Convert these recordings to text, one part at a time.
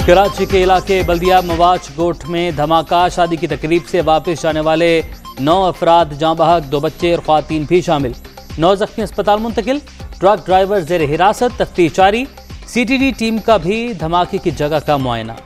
कराची के इलाके बल्दिया मवाज गोठ में धमाका। शादी की तकरीब से वापस जाने वाले 9 अफराद जाँ बहक, 2 बच्चे और ख्वातीन भी शामिल। 9 जख्मी अस्पताल मुंतकिल। ट्रक ड्राइवर जेर हिरासत, तफ्तीश जारी। CTD टीम का भी धमाके की जगह का मुआयना।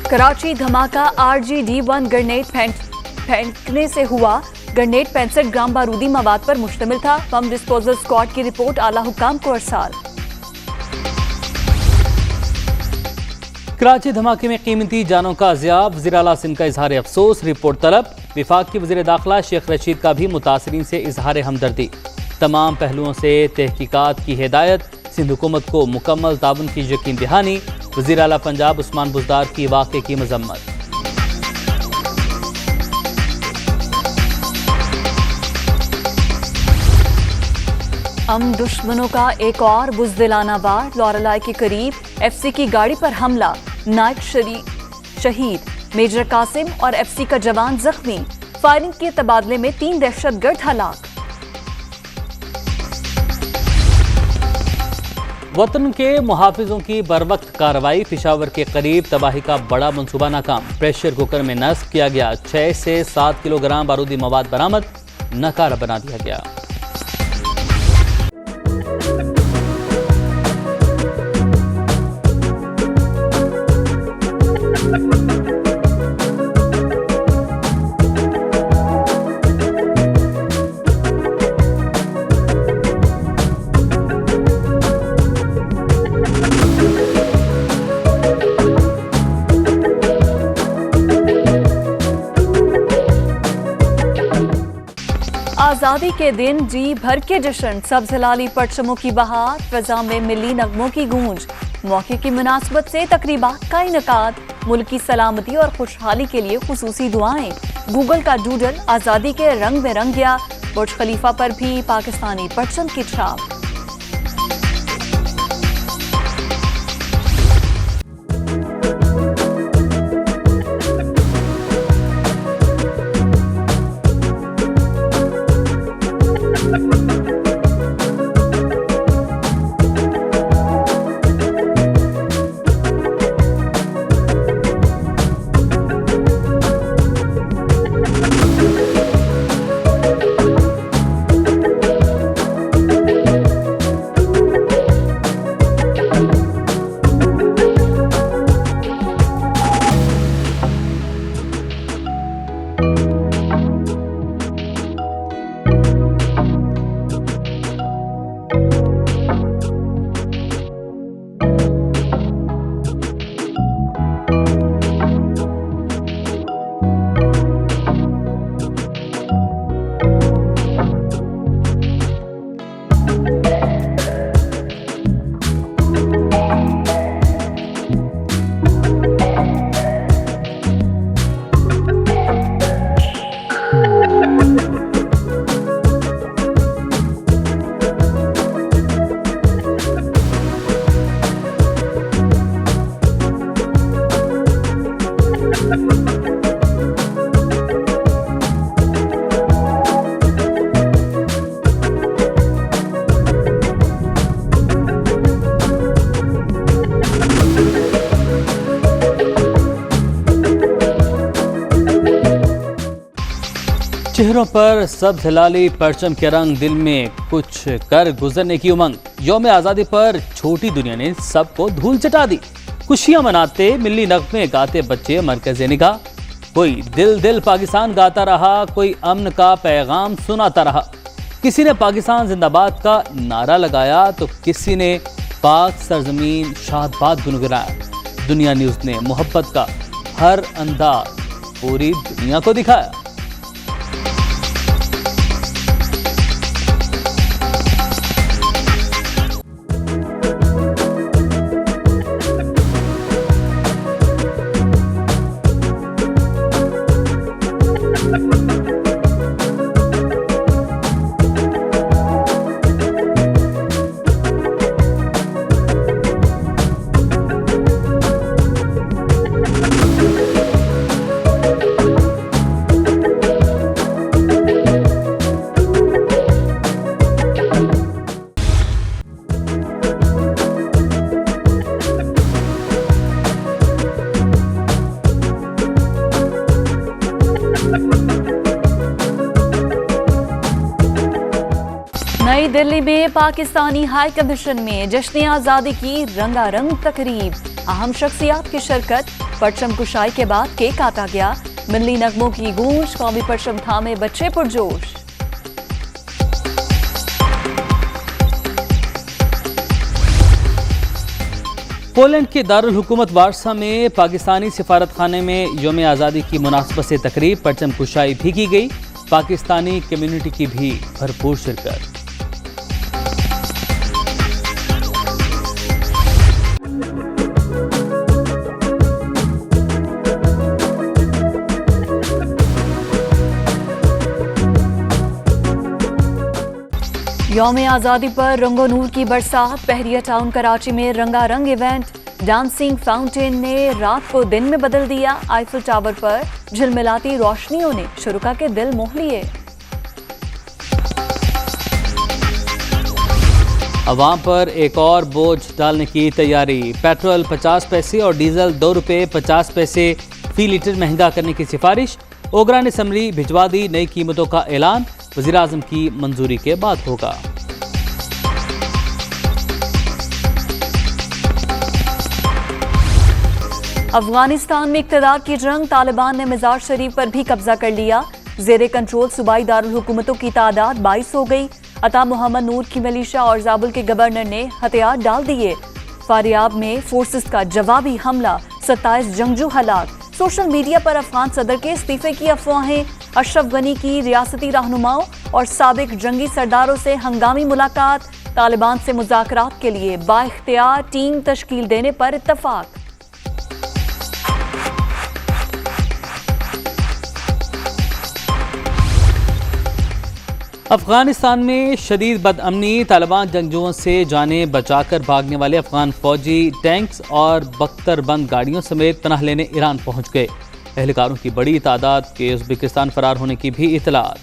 कराची धमाका RGD-1 ग्रेनेड फेंकने से हुआ। ग्रेनेड 65 ग्राम बारूदी मवाद पर मुश्तमिल था। बम डिस्पोजल स्क्वाड की रिपोर्ट आला हुकाम को अरसाल। कराची धमाके में कीमती जानों का ज़ियाब, वज़ीर आला सिंध का इजहार अफसोस, रिपोर्ट तलब। विफाक के वज़ीर दाखिला शेख रशीद का भी मुतासरीन से इजहार हमदर्दी। तमाम पहलुओं से तहकीकात की हिदायत, सिंध हुकूमत को मुकम्मल ताउन की यकीन दहानी। वज़ीर आला पंजाब उस्मान बुज़दार की वाक़े की मजम्मत। हम दुश्मनों का एक और बुज़दिलाना वार। लॉरेलाई के करीब FC की गाड़ी पर हमला, नायक शहीद, मेजर कासिम और FC का जवान जख्मी। फायरिंग के तबादले में 3 दहशतगर्द हलाक। वतन के मुहाफिजों की बरवक्त कार्रवाई। पेशावर के करीब तबाही का बड़ा मंसूबा नाकाम। प्रेशर कुकर में नस्ब किया गया। 6 से 7 किलोग्राम बारूदी मवाद बरामद, नकारा बना दिया गया। आज़ादी के दिन जी भर के जश्न, सब्ज़ हिलाली परचमों की बहार, फ़ज़ा में मिली नगमों की गूंज। मौके की मुनासबत से तकरीबात का इनेकाद, मुल्क की सलामती और खुशहाली के लिए खुसूसी दुआएं। गूगल का डूडल आज़ादी के रंग में रंग गया। बुर्ज खलीफा पर भी पाकिस्तानी परचम की छाप। चेहरों पर सब्ज़ हिलाली परचम के रंग, दिल में कुछ कर गुजरने की उमंग। यौम आज़ादी पर छोटी दुनिया ने सबको धूल चटा दी। खुशियां मनाते, मिली नगमे गाते बच्चे मरकज़े निगाह। कोई दिल दिल पाकिस्तान गाता रहा, कोई अमन का पैगाम सुनाता रहा। किसी ने पाकिस्तान जिंदाबाद का नारा लगाया तो किसी ने पाक सरजमीन शादबाद गुनगुनाया। दुनिया न्यूज़ ने मोहब्बत का हर अंदाज पूरी दुनिया को दिखाया। नई दिल्ली में पाकिस्तानी हाई कमीशन में जश्न आज़ादी की रंगारंग तकरीब। अहम शख्सियात की शिरकत। परचम कुशाई के बाद केक काटा गया। मिल्ली नगमों की गूंज। कौमी परचम थामे बच्चे पुरजोश। पोलैंड के दारुल हुकूमत वारसा में पाकिस्तानी सिफारत खाने में यौम आज़ादी की मुनासबत से तकरीब। परचम कुशाई भी की गई। पाकिस्तानी कम्युनिटी की भी भरपूर शिरकत। यौम आज़ादी पर रंगो नूर की बरसात। पहरिया टाउन कराची में रंगारंग इवेंट। डांसिंग फाउंटेन ने रात को दिन में बदल दिया। आईफिल टावर पर झिलमिलाती रोशनियों ने शुरुका के दिल मोह लिए। अवाम पर एक और बोझ डालने की तैयारी। पेट्रोल 50 पैसे और डीजल 2 रुपये 50 पैसे फी लीटर महंगा करने की सिफारिश। ओगरा ने असम्बली भिजवा दी। नई कीमतों का ऐलान वज़ीर-ए-आज़म की मंजूरी के बाद होगा। अफगानिस्तान में इक़्तिदार की जंग। तालिबान ने मज़ार शरीफ पर भी कब्जा कर लिया। ज़ेरे कंट्रोल सूबाई दारुल हुकूमतों की तादाद 22 हो गई। अता मोहम्मद नूर की मिलिशिया और ज़ाबुल के गवर्नर ने हथियार डाल दिए। फारियाब में फोर्सेस का जवाबी हमला। 27 जंगजू हलाक। सोशल मीडिया पर अफगान सदर के इस्तीफे की अफवाहें। अशरफ गनी की रियासती रहनुमाओं और साबिक जंगी सरदारों से हंगामी मुलाकात। तालिबान से मुज़ाकरात के लिए बाइख्तियार टीम तश्कील देने पर इत्तफाक। अफगानिस्तान में शदीद बदअमनी। तालिबान जंगजुओं से जानें बचाकर भागने वाले अफगान फौजी टैंक्स और बख्तरबंद गाड़ियों समेत पनाह लेने ईरान पहुंच गए। एहलकारों की बड़ी तादाद के उज़्बेकिस्तान फरार होने की भी इतलात।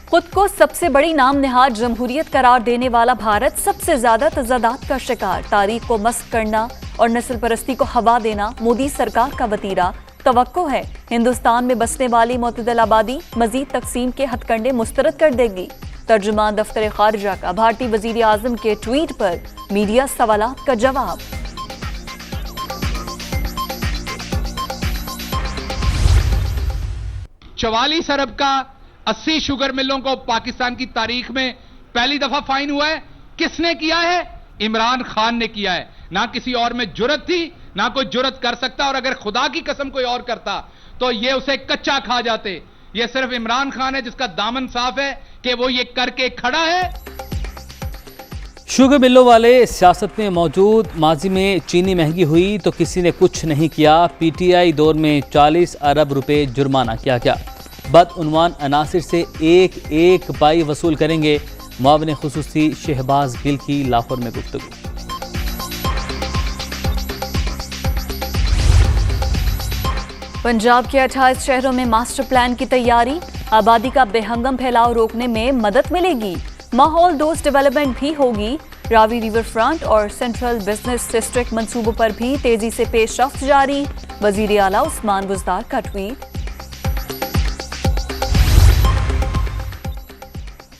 खुद को सबसे बड़ी नाम निहाद जमहूरियत करार देने वाला भारत सबसे ज्यादा तजादात का शिकार। तारीख को मस्क करना और नस्ल परस्ती को हवा देना मोदी सरकार का वतीरा। तवक्को है हिंदुस्तान में बसने वाली मुतदल आबादी मजीद तकसीम के हथकंडे मुस्तरद कर देगी। तर्जुमान दफ्तर खारिजा का भारतीय वजीर आजम के ट्वीट पर मीडिया सवालात का जवाब। चवालीस अरब का 80 शुगर मिलों को पाकिस्तान की तारीख में पहली दफा फाइन हुआ है। किसने किया है? इमरान खान ने किया है। ना किसी और में जुर्रत थी, ना कोई जुर्रत कर सकता। और अगर खुदा की कसम कोई और करता तो ये उसे कच्चा खा जाते। ये सिर्फ इमरान खान है जिसका दामन साफ है कि वो ये करके खड़ा है। शुगर मिलों वाले सियासत में मौजूद। माजी में चीनी महंगी हुई तो किसी ने कुछ नहीं किया। पीटीआई दौर में 40 अरब रुपए जुर्माना किया गया। बदउनवान अनासिर से एक एक पाई वसूल करेंगे। मुआविन खुसूसी शहबाज गिल की लाहौर में गुफ्तगू। पंजाब के 28 शहरों में मास्टर प्लान की तैयारी। आबादी का बेहंगम फैलाव रोकने में मदद मिलेगी। माहौल दोस्त डेवलपमेंट भी होगी। रावी रिवर फ्रंट और सेंट्रल बिजनेस डिस्ट्रिक्ट मंसूबों पर भी तेजी से पेशरफ्त जारी। वजीर आला उस्मान बुज़दार का ट्वीट।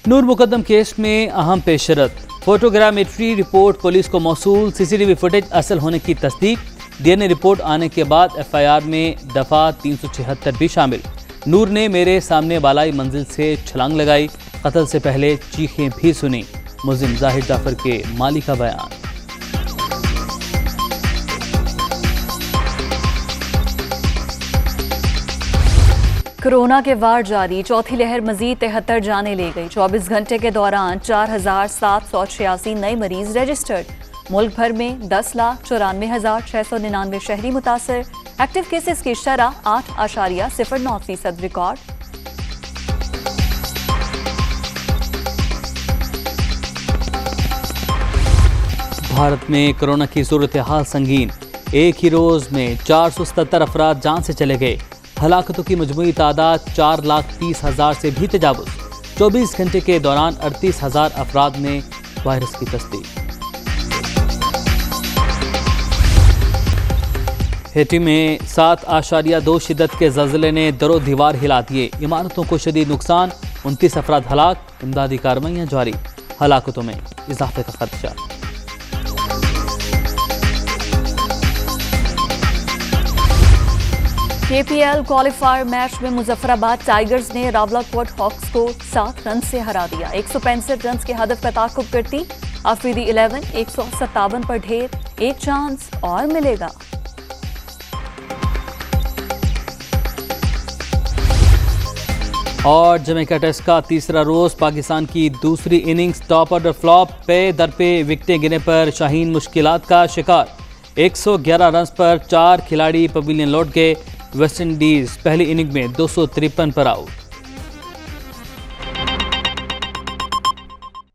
नूर मुकद्दम केस में अहम पेशरत। फोटोग्रामेट्री रिपोर्ट पुलिस को मौसूल। सीसीटीवी फुटेज असल होने की तस्दीक। डीएनए रिपोर्ट आने के बाद एफआईआर में दफा 376 भी शामिल। नूर ने मेरे सामने बालाई मंजिल से छलांग लगाई। कत्ल से पहले चीखें भी सुनी। मुल्जिम जाहिद जाफर के माली का बयान। कोरोना के वार जारी। चौथी लहर मजीद 73 जाने ले गई। 24 घंटे के दौरान 4786 नए मरीज रजिस्टर्ड। मुल्क भर में 10,94,699 शहरी मुतासर। एक्टिव केसेस की शरह 8.09% रिकॉर्ड। भारत में कोरोना की सूरत हाल संगीन। एक ही रोज में 477 अफराद जान से चले गए। हलाकतों की मजमूई तादाद 4,30,000 से भी तजावुज। 24 घंटे के दौरान 38,000 अफराद में वायरस की तस्दीक। हेटी में 7.2 शिद्दत के ज़लज़ले ने दरो दीवार हिला दिए। इमारतों को शदीद नुकसान, 29 अफराद हलाक, इमदादी कार्रवाइयाँ जारी, हलाकतों में इजाफे का खदशा। KPL क्वालिफायर मैच में मुजफ्फराबाद टाइगर्स ने रावलाकोट हॉक्स को 7 रन से हरा दिया। 165 रन के हदफ का ताक़ुब करती अफरीदी 11 157 पर ढेर, एक चांस और मिलेगा। और जमैका टेस्ट का तीसरा रोज पाकिस्तान की दूसरी इनिंग्स टॉप ऑर्डर फ्लॉप पे दर पे विकेटें गिरने पर शाहीन मुश्किलात का शिकार। 111 रन पर 4 खिलाड़ी पवेलियन लौट गए। वेस्टइंडीज पहली इनिंग में 253 पर आउट।